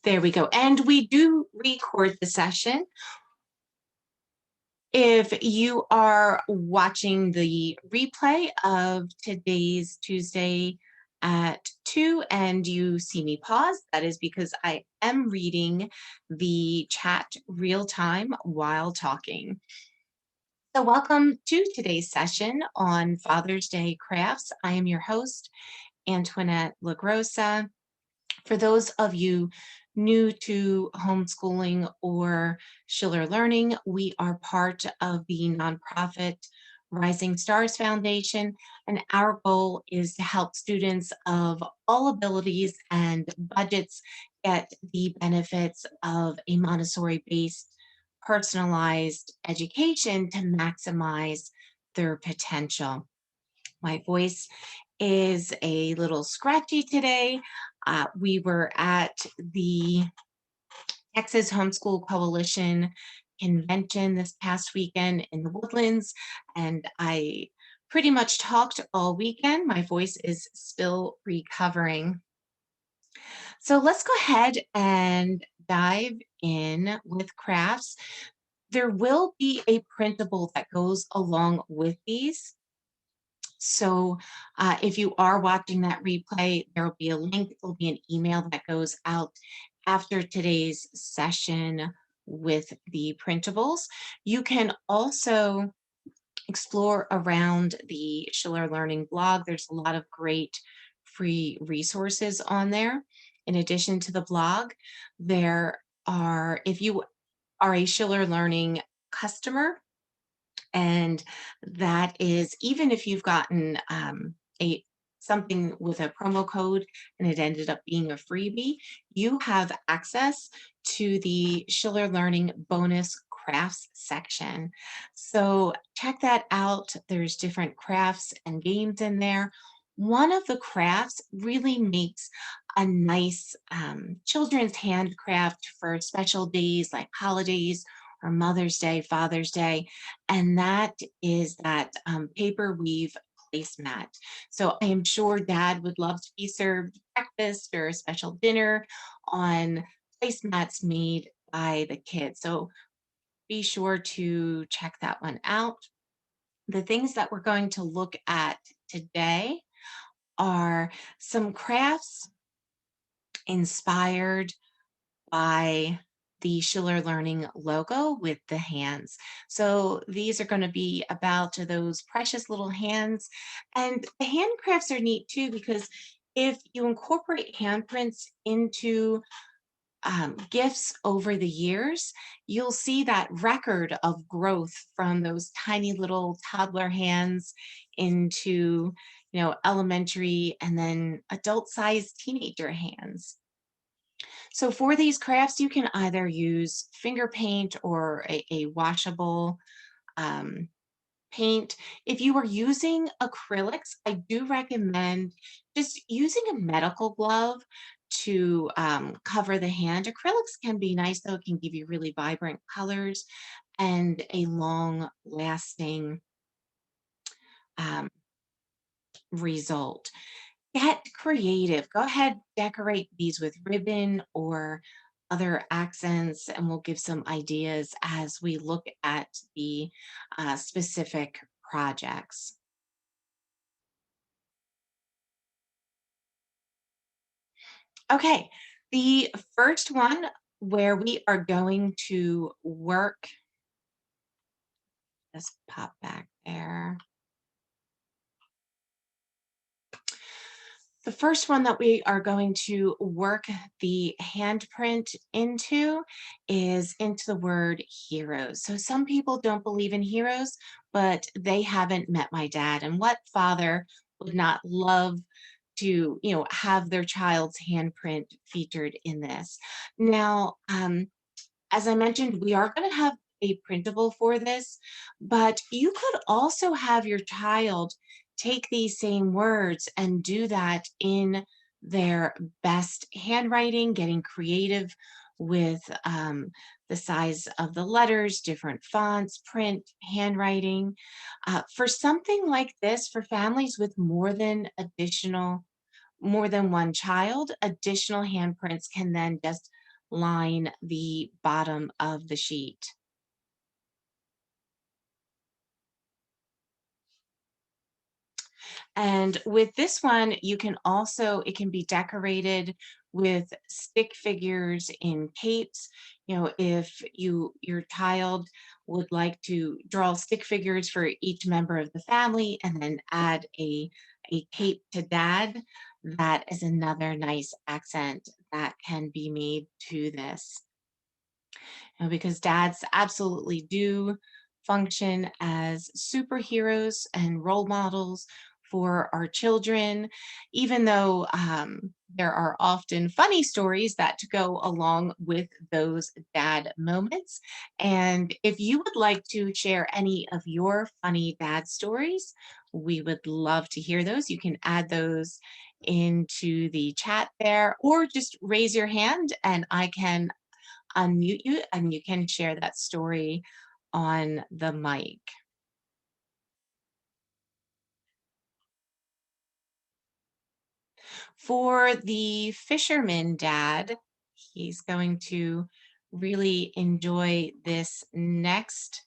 There we go. And we do record the session. If you are watching the replay of today's Tuesday at 2 and you see me pause, that is because I am reading the chat real time while talking. So welcome to today's session on Father's Day Crafts. I am your host, Antoinette LaGrossa. For those of you new to homeschooling or ShillerLearning, we are part of the nonprofit Rising Stars Foundation, and our goal is to help students of all abilities and budgets get the benefits of a Montessori-based personalized education to maximize their potential. My voice is a little scratchy today. We were at the Texas Homeschool Coalition convention this past weekend in the Woodlands, and I pretty much talked all weekend. My voice is still recovering. So let's go ahead and dive in with crafts. There will be a printable that goes along with these. So if you are watching that replay, there will be a link, there'll be an email that goes out after today's session with the printables. You can also explore around the ShillerLearning blog. There's a lot of great free resources on there. In addition to the blog, there are, if you are a ShillerLearning customer, and that is even if you've gotten a something with a promo code and it ended up being a freebie, you have access to the ShillerLearning bonus crafts section. So check that out. There's different crafts and games in there. One of the crafts really makes a nice children's handcraft for special days like holidays or Mother's Day, Father's Day, and that is that paper weave placemat. So I am sure Dad would love to be served breakfast or a special dinner on placemats made by the kids. So be sure to check that one out. The things that we're going to look at today are some crafts inspired by the ShillerLearning logo with the hands. So these are going to be about those precious little hands. And the handcrafts are neat too, because if you incorporate handprints into gifts over the years, you'll see that record of growth from those tiny little toddler hands into, elementary and then adult-sized teenager hands. So for these crafts, you can either use finger paint or a washable um, paint. If you are using acrylics, I do recommend just using a medical glove to cover the hand. Acrylics can be nice, though. It can give you really vibrant colors and a long-lasting um, result. Get creative. Go ahead, decorate these with ribbon or other accents, and we'll give some ideas as we look at the specific projects. Okay, the first one where we are going to work, let's pop back there. The first one that we are going to work the handprint into is into the word heroes. So some people don't believe in heroes, but they haven't met my dad. And what father would not love to, have their child's handprint featured in this? Now, as I mentioned, we are going to have a printable for this, but you could also have your child take these same words and do that in their best handwriting, getting creative with the size of the letters, different fonts, print, handwriting. For something like this, for families with more than one child, additional handprints can then just line the bottom of the sheet. And with this one, you can also, it can be decorated with stick figures in capes. You know, if your child would like to draw stick figures for each member of the family and then add a cape to dad, that is another nice accent that can be made to this. Because dads absolutely do function as superheroes and role models for our children, even though there are often funny stories that to go along with those dad moments. And if you would like to share any of your funny dad stories, we would love to hear those. You can add those into the chat there, or just raise your hand and I can unmute you and you can share that story on the mic. For the fisherman dad, he's going to really enjoy this next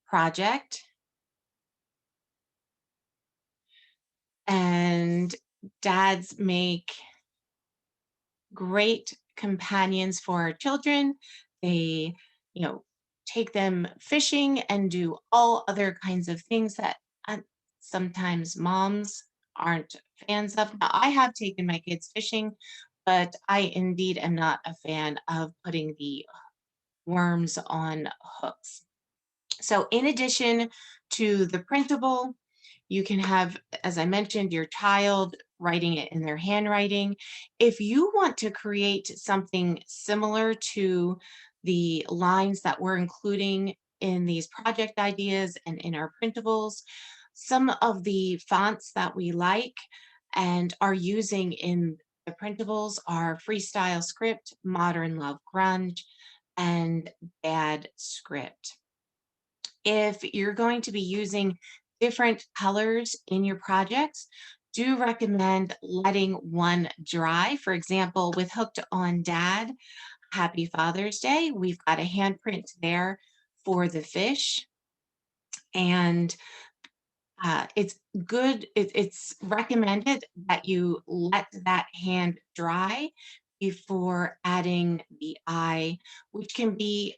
project. And dads make great companions for our children. They, take them fishing and do all other kinds of things that uh, sometimes moms aren't fans of. Now, I have taken my kids fishing, but I indeed am not a fan of putting the worms on hooks. So in addition to the printable, you can have, as I mentioned, your child writing it in their handwriting. If you want to create something similar to the lines that we're including in these project ideas and in our printables, some of the fonts that we like and are using in the printables are Freestyle Script, Modern Love Grunge, and Bad Script. If you're going to be using different colors in your projects, do recommend letting one dry. For example, with Hooked on Dad, Happy Father's Day, we've got a handprint there for the fish. And it's good, it's recommended that you let that hand dry before adding the eye, which can be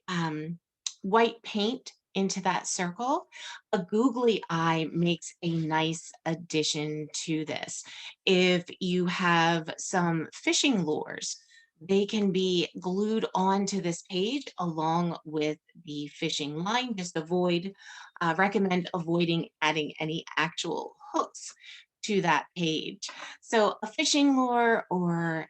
white paint into that circle. A googly eye makes a nice addition to this. If you have some fishing lures, they can be glued onto this page along with the fishing line. Just recommend avoiding adding any actual hooks to that page. So a fishing lure or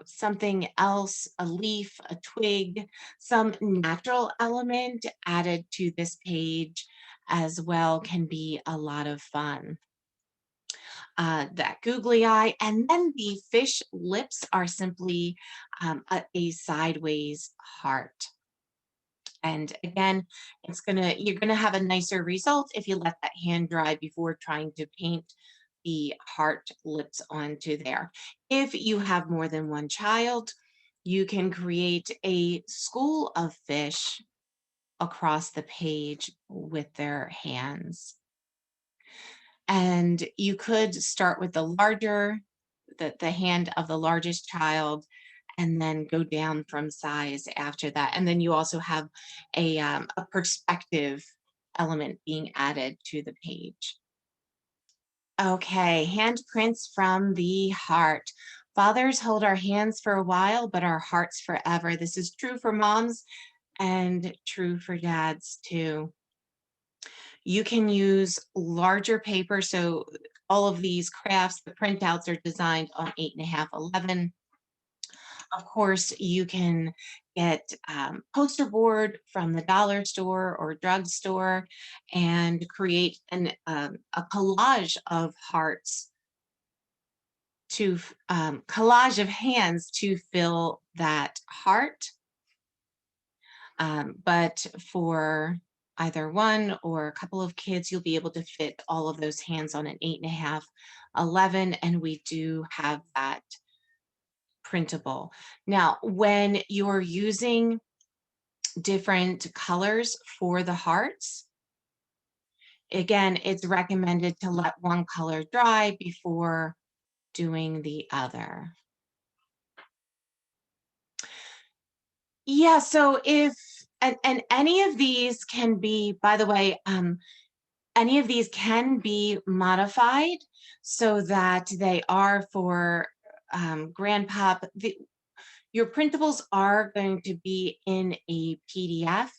something else, a leaf, a twig, some natural element added to this page as well can be a lot of fun. That googly eye, and then the fish lips are simply a sideways heart. And again, you're gonna have a nicer result if you let that hand dry before trying to paint the heart lips onto there. If you have more than one child, you can create a school of fish across the page with their hands. And you could start with the hand of the largest child and then go down from size after that. And then you also have a perspective element being added to the page. Okay, handprints from the heart. Fathers hold our hands for a while, but our hearts forever. This is true for moms and true for dads too. You can use larger paper. So all of these crafts, the printouts are designed on 8.5, 11. Of course, you can get poster board from the dollar store or drugstore and create a collage of hearts collage of hands to fill that heart. But for either one or a couple of kids, you'll be able to fit all of those hands on an 8.5, 11, and we do have that printable. Now, when you're using different colors for the hearts, again, it's recommended to let one color dry before doing the other. Yeah, so if and any of these can be, by the way, any of these can be modified so that they are for grandpop. Your printables are going to be in a PDF,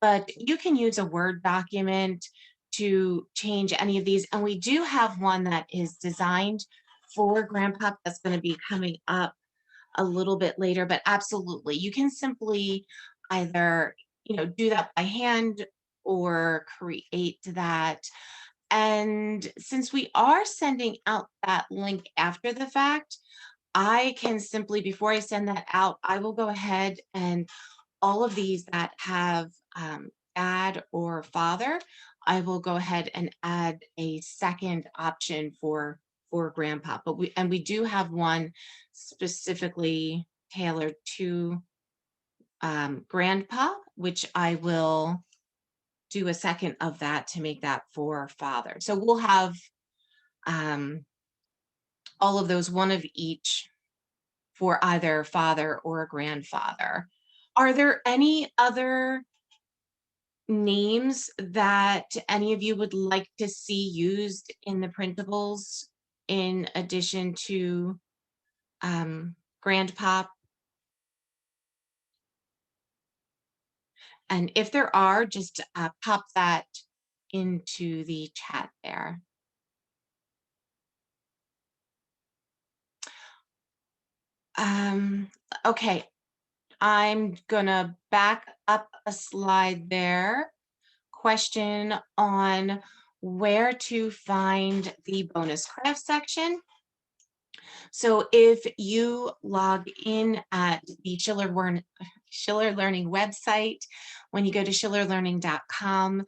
but you can use a Word document to change any of these. And we do have one that is designed for grandpop that's going to be coming up a little bit later, but absolutely, you can simply either, do that by hand or create that. And since we are sending out that link after the fact, I can simply, before I send that out, I will go ahead and all of these that have add or father, I will go ahead and add a second option for grandpa. But we do have one specifically tailored to grandpa, which I will do a second of that to make that for father. So we'll have um, all of those, one of each for either father or grandfather. Are there any other names that any of you would like to see used in the printables in addition to grandpop? And if there are, just pop that into the chat there. Um, okay, I'm gonna back up a slide there. Question on where to find the bonus craft section. So if you log in at the Schiller Learning website, when you go to ShillerLearning.com,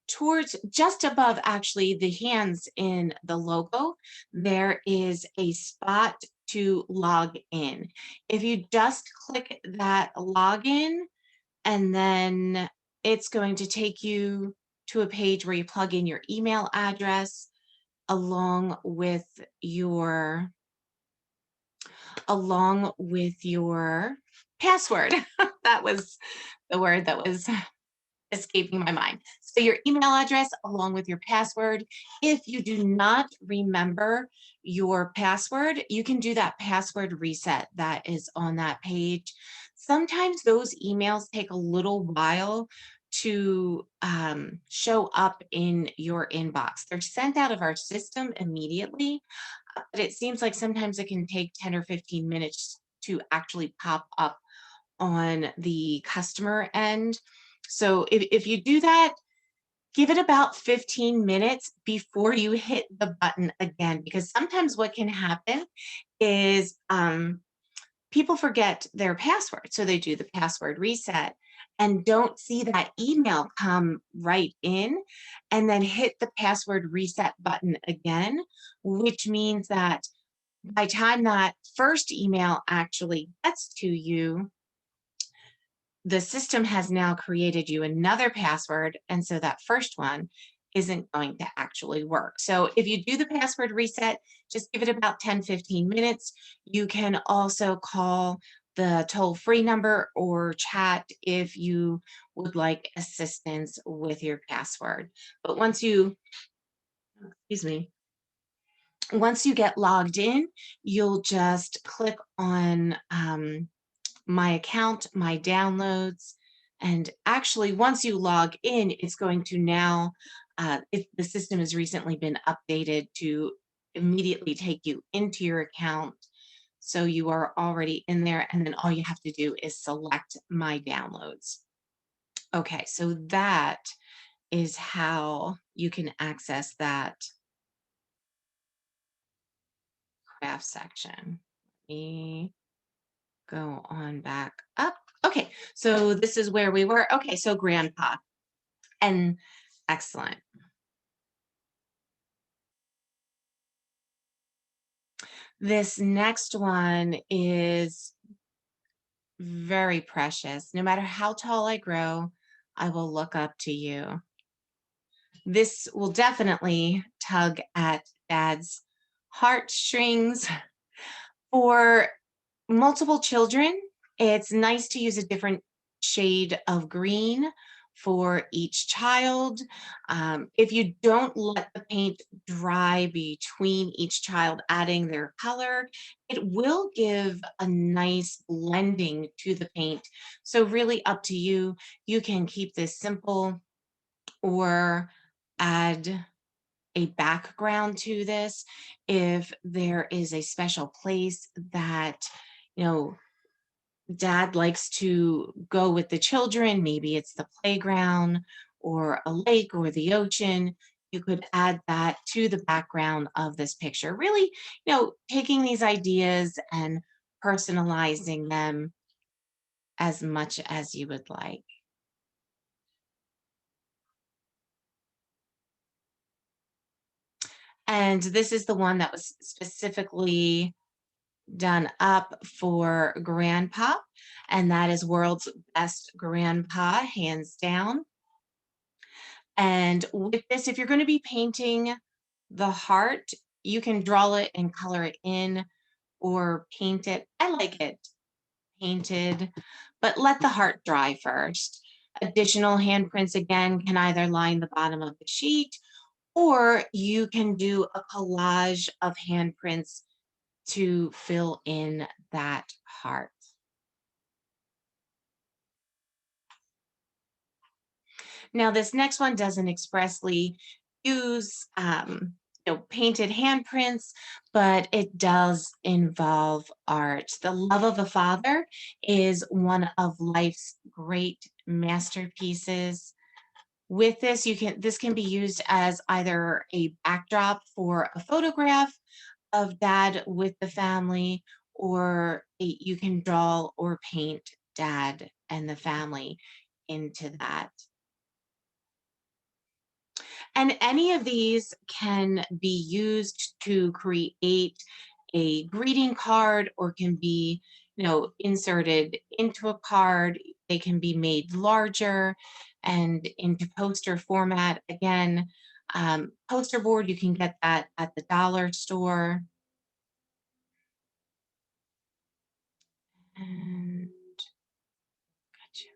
towards just above actually the hands in the logo, there is a spot to log in. If you just click that login, and then it's going to take you to a page where you plug in your email address along with your password. That was the word that was escaping my mind. So your email address along with your password. If you do not remember your password, you can do that password reset that is on that page. Sometimes those emails take a little while to show up in your inbox. They're sent out of our system immediately, but it seems like sometimes it can take 10 or 15 minutes to actually pop up on the customer end. So if you do that, give it about 15 minutes before you hit the button again, because sometimes what can happen is people forget their password. So they do the password reset and don't see that email come right in and then hit the password reset button again, which means that by the time that first email actually gets to you, the system has now created you another password, and so that first one isn't going to actually work. So if you do the password reset, just give it about 10-15 minutes. You can also call the toll-free number or chat if you would like assistance with your password. But once you, excuse me, once you get logged in, you'll just click on my account, my downloads, and actually once you log in, it's going to now, if the system has recently been updated to immediately take you into your account. So you are already in there, and then all you have to do is select my downloads. Okay, so that is how you can access that craft section. Let me go on back up. Okay, so this is where we were. Okay, so grandpa. And excellent. This next one is very precious. No matter how tall I grow, I will look up to you. This will definitely tug at Dad's heartstrings. For multiple children, it's nice to use a different shade of green for each child. If you don't let the paint dry between each child adding their color, it will give a nice blending to the paint. So really up to you. You can keep this simple or add a background to this. If there is a special place that, you know, Dad likes to go with the children, maybe it's the playground or a lake or the ocean, you could add that to the background of this picture. Really, taking these ideas and personalizing them as much as you would like. And this is the one that was specifically done up for grandpa, and that is world's best grandpa, hands down. And with this, if you're going to be painting the heart, you can draw it and color it in or paint it. I like it painted, but let the heart dry first. Additional handprints again can either line the bottom of the sheet, or you can do a collage of handprints to fill in that heart. Now, this next one doesn't expressly use painted handprints, but it does involve art. The love of a father is one of life's great masterpieces. With this, this can be used as either a backdrop for a photograph of Dad with the family, or you can draw or paint Dad and the family into that. And any of these can be used to create a greeting card, or can be, inserted into a card. They can be made larger and into poster format. Again, poster board, you can get that at the dollar store. And gotcha.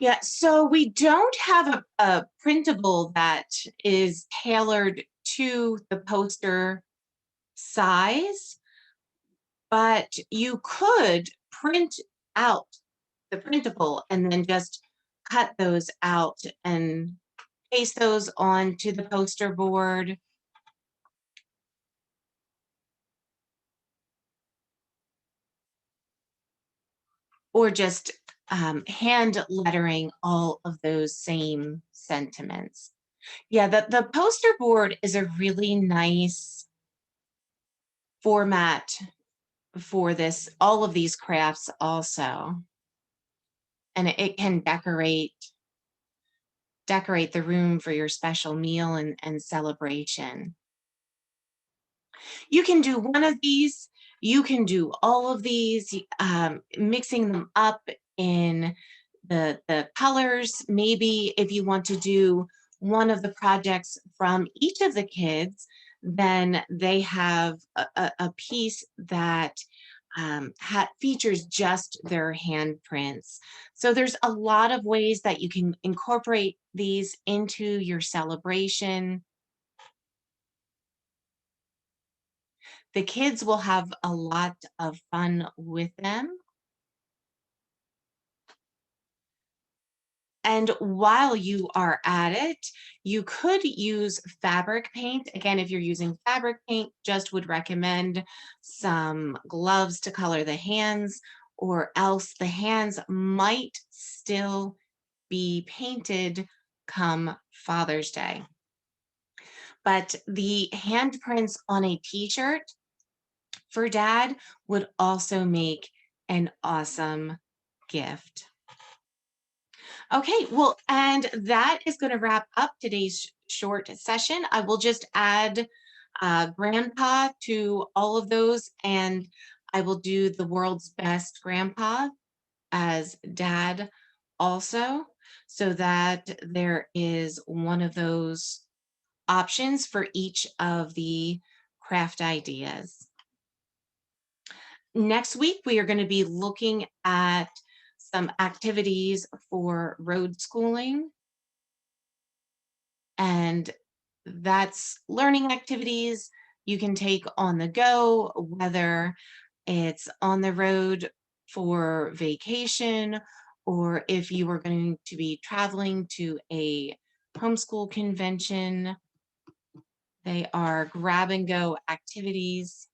Yeah, so we don't have a printable that is tailored to the poster size, but you could print out the printable and then just cut those out and paste those onto the poster board, or just hand lettering all of those same sentiments. Yeah, the poster board is a really nice format for this, all of these crafts also. And it can decorate the room for your special meal and celebration. You can do one of these, you can do all of these, mixing them up in the colors. Maybe if you want to do one of the projects from each of the kids, then they have a piece that features just their handprints. So there's a lot of ways that you can incorporate these into your celebration. The kids will have a lot of fun with them. And while you are at it, you could use fabric paint. Again, if you're using fabric paint, just would recommend some gloves to color the hands, or else the hands might still be painted come Father's Day. But the handprints on a t-shirt for Dad would also make an awesome gift. Okay, well, and that is going to wrap up today's short session. I will just add grandpa to all of those, and I will do the world's best grandpa as dad also, so that there is one of those options for each of the craft ideas. Next week, we are going to be looking at some activities for road schooling, and that's learning activities you can take on the go, whether it's on the road for vacation or if you are going to be traveling to a homeschool convention. They are grab and go activities